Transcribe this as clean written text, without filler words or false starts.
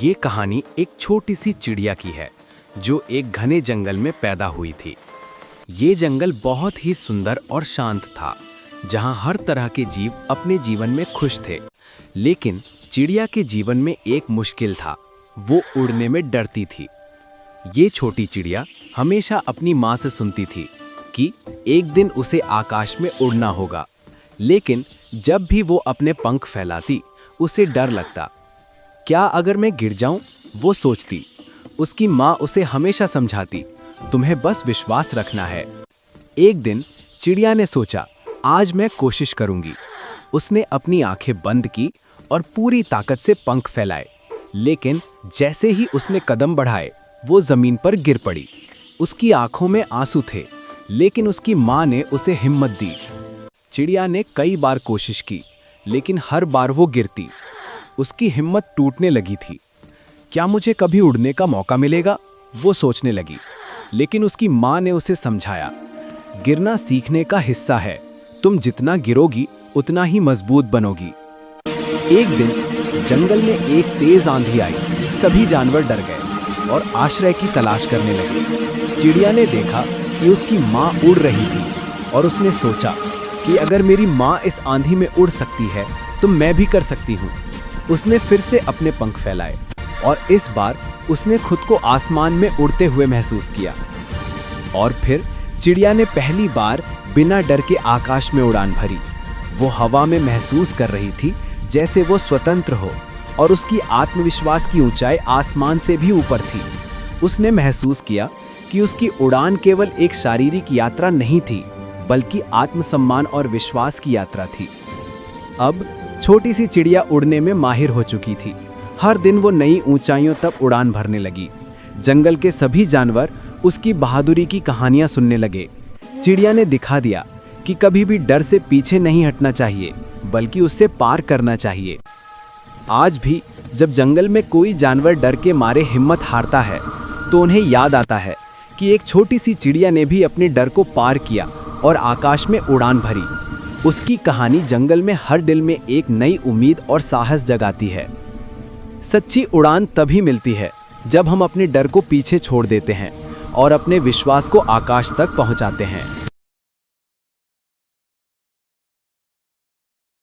ये कहानी एक छोटी सी चिड़िया की है जो एक घने जंगल में पैदा हुई थी। ये जंगल बहुत ही सुंदर और शांत था, जहां हर तरह के जीव अपने जीवन में खुश थे। लेकिन चिड़िया के जीवन में एक मुश्किल था, वो उड़ने में डरती थी। ये छोटी चिड़िया हमेशा अपनी माँ से सुनती थी कि एक दिन उसे आकाश में उड़ना होगा, लेकिन जब भी वो अपने पंख फैलाती उसे डर लगता। क्या अगर मैं गिर जाऊं? वो सोचती। उसकी माँ उसे हमेशा समझाती, तुम्हें बस विश्वास रखना है। एक दिन चिड़िया ने सोचा, आज मैं कोशिश करूंगी। उसने अपनी आंखें बंद की और पूरी ताकत से पंख फैलाए। लेकिन जैसे ही उसने कदम बढ़ाए, वो जमीन पर गिर पड़ी। उसकी आंखों में आंसू थे, लेकिन उसकी माँ ने उसे हिम्मत दी। चिड़िया ने कई बार कोशिश की, लेकिन हर बार वो गिरती। उसकी हिम्मत टूटने लगी थी। क्या मुझे कभी उड़ने का मौका मिलेगा? वो सोचने लगी। लेकिन उसकी माँ ने उसे समझाया, गिरना सीखने का हिस्सा है। तुम जितना गिरोगी उतना ही मजबूत बनोगी। एक दिन जंगल में एक तेज आंधी आई। सभी जानवर डर गए और आश्रय की तलाश करने लगे। चिड़िया ने देखा कि उसकी माँ उड़ रही थी और उसने सोचा कि अगर मेरी माँ इस आंधी में उड़ सकती है तो मैं भी कर सकती हूँ। उसने फिर से अपने पंख फैलाए और इस बार उसने खुद को आसमान में उड़ते हुए महसूस किया। और फिर चिड़िया ने पहली बार बिना डर के आकाश में उड़ान भरी। वो हवा में महसूस कर रही थी जैसे वो स्वतंत्र हो, और उसकी आत्मविश्वास की ऊंचाई आसमान से भी ऊपर थी। उसने महसूस किया कि उसकी उड़ान केवल एक शारीरिक यात्रा नहीं थी, बल्कि आत्मसम्मान और विश्वास की यात्रा थी। अब छोटी सी चिड़िया उड़ने में माहिर हो चुकी थी। हर दिन वो नई ऊंचाइयों तक उड़ान भरने लगी। जंगल के सभी जानवर उसकी बहादुरी की कहानियां सुनने लगे। चिड़िया ने दिखा दिया कि कभी भी डर से पीछे नहीं हटना चाहिए, बल्कि उससे पार करना चाहिए। आज भी जब जंगल में कोई जानवर डर के मारे हिम्मत हारता है, तो उन्हें याद आता है कि एक छोटी सी चिड़िया ने भी अपने डर को पार किया और आकाश में उड़ान भरी। उसकी कहानी जंगल में हर दिल में एक नई उम्मीद और साहस जगाती है। सच्ची उड़ान तभी मिलती है जब हम अपने डर को पीछे छोड़ देते हैं और अपने विश्वास को आकाश तक पहुंचाते हैं।